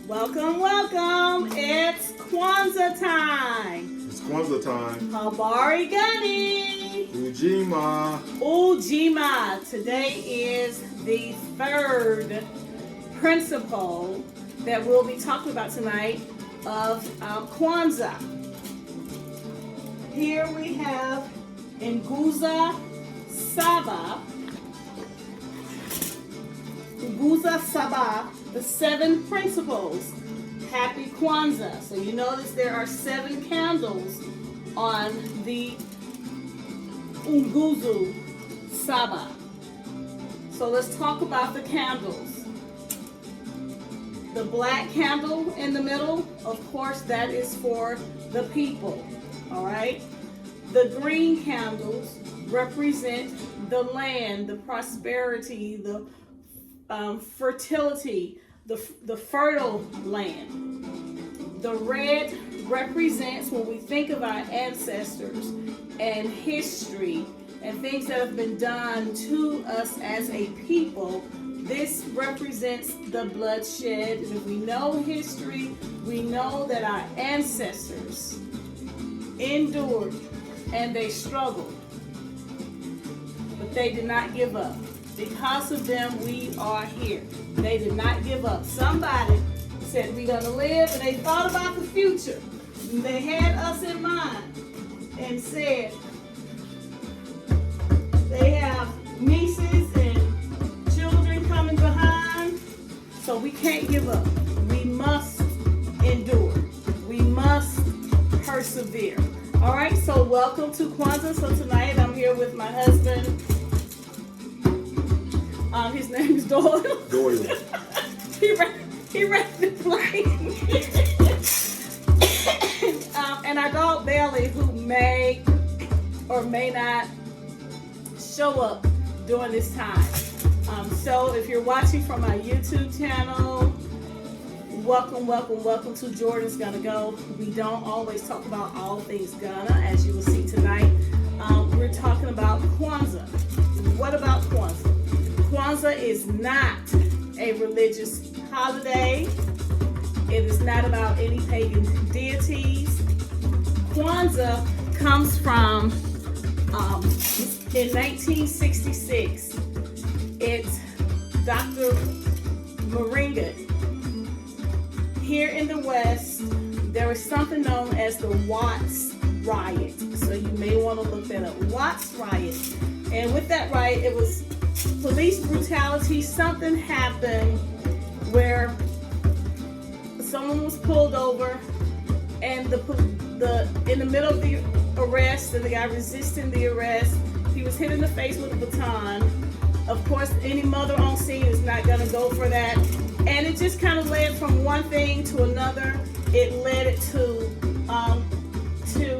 Welcome, welcome. It's Kwanzaa time. It's Kwanzaa time. Habari, Gani. Ujima. Today is the third principle that we'll be talking about tonight of Kwanzaa. Here we have Nguza Saba, the 7 principles. Happy Kwanzaa. So you notice there are 7 candles on the Nguza Saba. So let's talk about the candles. The black candle in the middle, of course, that is for the people. All right. The green candles represent the land, the prosperity, the fertility, the fertile land. The red represents when we think of our ancestors and history and things that have been done to us as a people. This represents the bloodshed. And if we know history, we know that our ancestors endured and they struggled, but they did not give up. Because of them, we are here. They did not give up. Somebody said we're going to live, and they thought about the future. And they had us in mind and said they have nieces and children coming behind, so we can't give up. We must endure. We must persevere. All right, so welcome to Kwanzaa. So tonight I'm here with my husband. His name is Doyle. he ran the plane. And our dog Bailey, who may or may not show up during this time. So if you're watching from my YouTube channel, welcome to Jordan's Gonna Go. We don't always talk about all things Ghana, as you will see tonight. We're talking about Kwanzaa. What about Kwanzaa? Kwanzaa is not a religious holiday. It is not about any pagan deities. Kwanzaa comes from, in 1966, it's Dr. Moringa. Here in the West, there is something known as the Watts Riot. So you may want to look that up. Watts Riot. And with that riot, it was police brutality. Something happened where someone was pulled over, and in the middle of the arrest, and the guy resisting the arrest, he was hit in the face with a baton. Of course, any mother on scene is not going to go for that. And it just kind of led from one thing to another. It led it to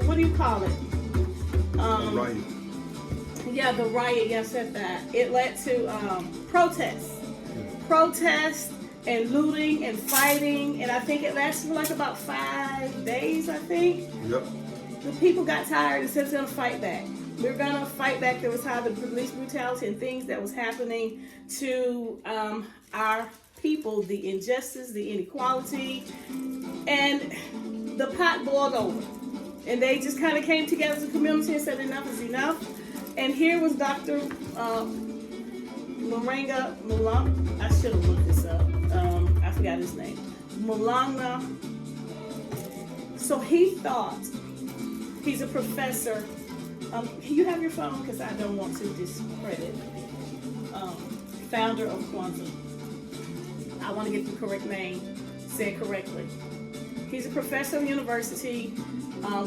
what do you call it? Riot. Yeah, the riot. Yeah, I said that. It led to protests and looting and fighting. And I think it lasted for like about 5 days, I think. Yep. The people got tired and said, we're going to fight back. We're going to fight back. There was how the police brutality and things that was happening to our people, the injustice, the inequality, and the pot boiled over. And they just kind of came together as a community and said enough is enough. And here was Dr. Moringa Malanga. I should have looked this up. I forgot his name. Malanga. So he thought, he's a professor. Can you have your phone? Because I don't want to discredit. Founder of Kwanzaa. I want to get the correct name said correctly. He's a professor of university.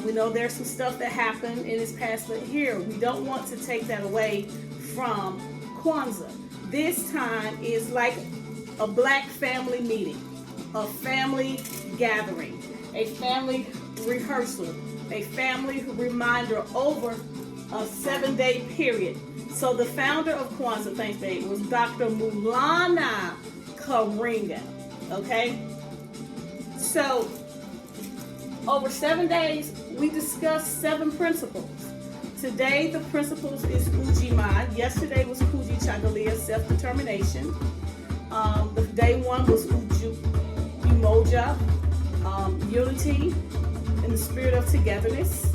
We know there's some stuff that happened in his past, but here we don't want to take that away from Kwanzaa. This time is like a black family meeting, a family gathering, a family rehearsal, a family reminder over a 7-day period. So the founder of Kwanzaa, thanks babe, was Dr. Mulana Karinga. Okay? So over 7 days, we discussed 7 principles. Today, the principles is Ujima. Yesterday was Kuji Chagalia, self-determination. The day 1 was Ujima. umoja, unity, in the spirit of togetherness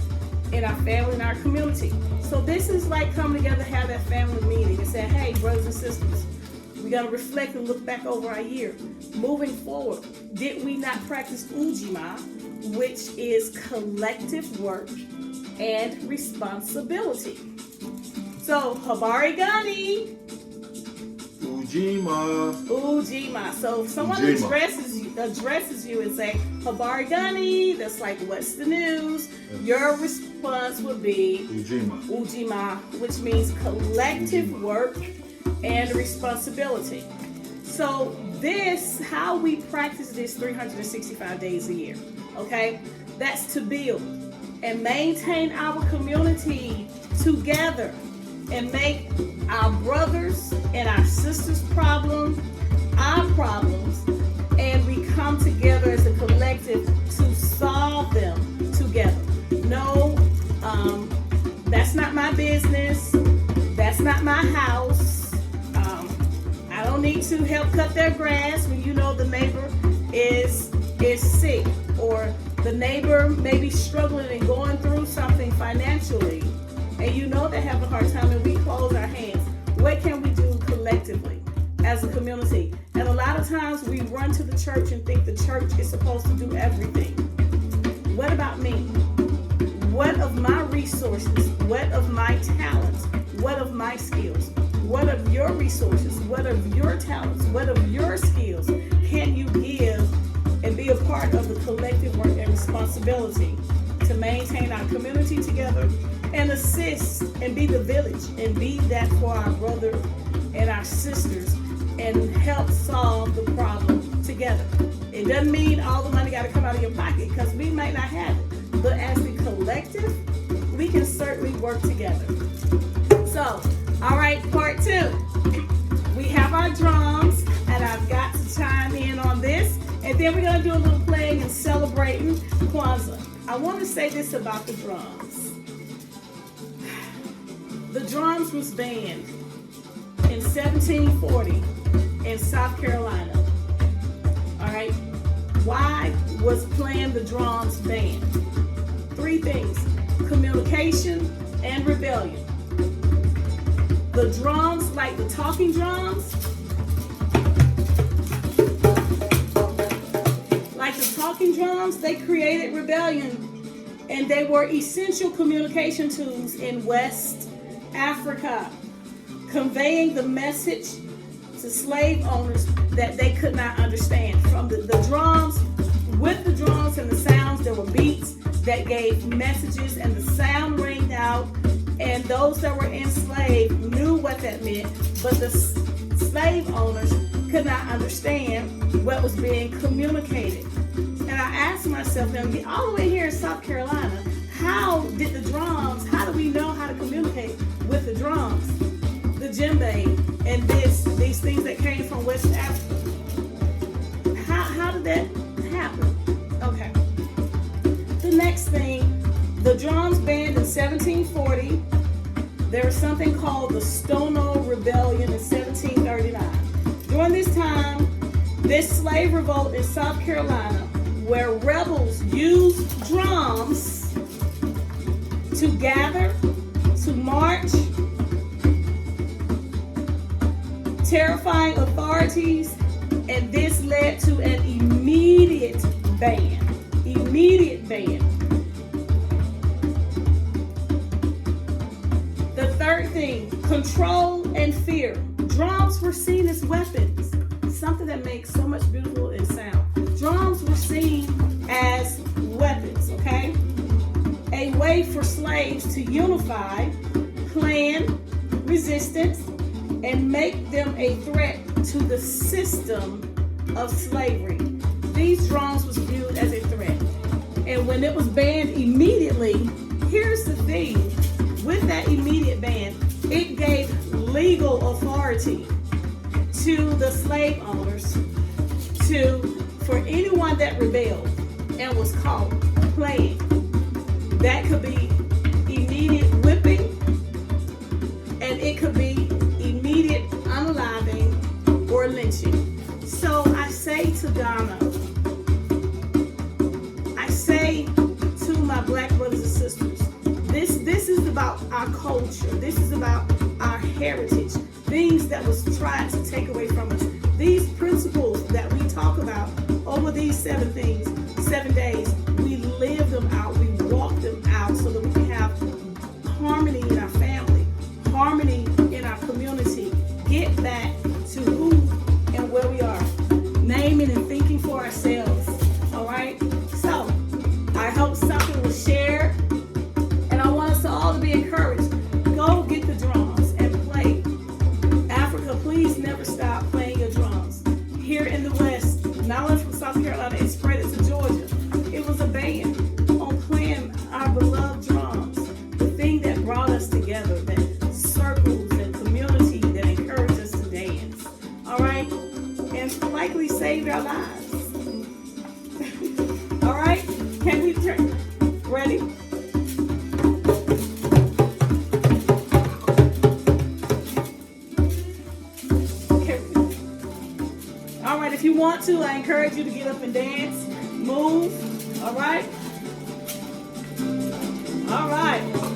in our family and our community. So this is like coming together, have that family meeting and say, hey, brothers and sisters, we got to reflect and look back over our year. Moving forward, did we not practice Ujima, which is collective work and responsibility? So, Habari, Gani. Ujima. So if someone addresses you and say, Habari, Gani, that's like, what's the news? Yes. Your response would be Ujima, which means collective work and responsibility. So how we practice this 365 days a year, okay? That's to build and maintain our community together and make our brothers and our sisters' problems our problems, and we come together as a collective to solve them together. No, that's not my business. That's not my house. I don't need to help cut their grass when you know the neighbor is sick, or the neighbor may be struggling and going through something financially, and you know they have a hard time, and we close our hands. What can we do collectively as a community? And a lot of times we run to the church and think the church is supposed to do everything. What about me? What of my resources? What of my talents? What of my skills? What of your resources? What of your talents? What of your skills can you give and be a part of the collective work and responsibility to maintain our community together and assist and be the village and be that for our brothers and our sisters and help solve the problem together? It doesn't mean all the money got to come out of your pocket, because we might not have it. But as a collective, we can certainly work together. So, all right, part 2. We have our drums, and I've got to chime in on this. And then we're going to do a little playing and celebrating Kwanzaa. I want to say this about the drums. The drums was banned in 1740 in South Carolina. All right. Why was playing the drums banned? 3 things: communication and rebellion. The drums, like the talking drums, they created rebellion, and they were essential communication tools in West Africa, conveying the message to slave owners that they could not understand. From the drums, with the drums and the sounds, there were beats that gave messages, and the sound rang out, and those that were enslaved knew what that meant, but the slave owners could not understand what was being communicated. And I asked myself, now, all the way here in South Carolina, how do we know how to communicate with the drums, the djembe, and these things that came from West Africa? How did that happen? Okay. The next thing, the drums banned in 1740. There was something called the Stono Rebellion in 1739. During this time, this slave revolt in South Carolina, where rebels used drums to gather, to march, terrifying authorities, and this led to an immediate ban. The third thing, control and fear. Drums were seen as weapons, something that makes so much beautiful in sound. Drums were seen as weapons, okay? A way for slaves to unify, plan resistance, and make them a threat to the system of slavery. These drums was viewed as a threat. And when it was banned immediately, here's the thing. With that immediate ban, it gave legal authority to the slave owners for anyone that rebelled and was caught playing. That could be immediate whipping, and it could be immediate unaliving or lynching. So I say to Ghana, say to my black brothers and sisters, this is about our culture. This is about our heritage. Things that was tried to take away from us. These principles that we talk about over these 7 days, we live them out. We walk them out so that we can have harmony in our family, harmony in our community. Get back to who and where we are. Naming and thinking for ourselves. All right? So, I hope something was shared. And I want us all to be encouraged. Go get the drums and play. Africa, please never stop playing your drums. Here in the West, not only from South Carolina, it spread it to Georgia. It was a band on playing our beloved drums. The thing that brought us together, that circles and community that encouraged us to dance. All right? And likely saved our lives. All right? Can we turn? Ready? Okay. All right, if you want to, I encourage you to get up and dance, move. All right? All right.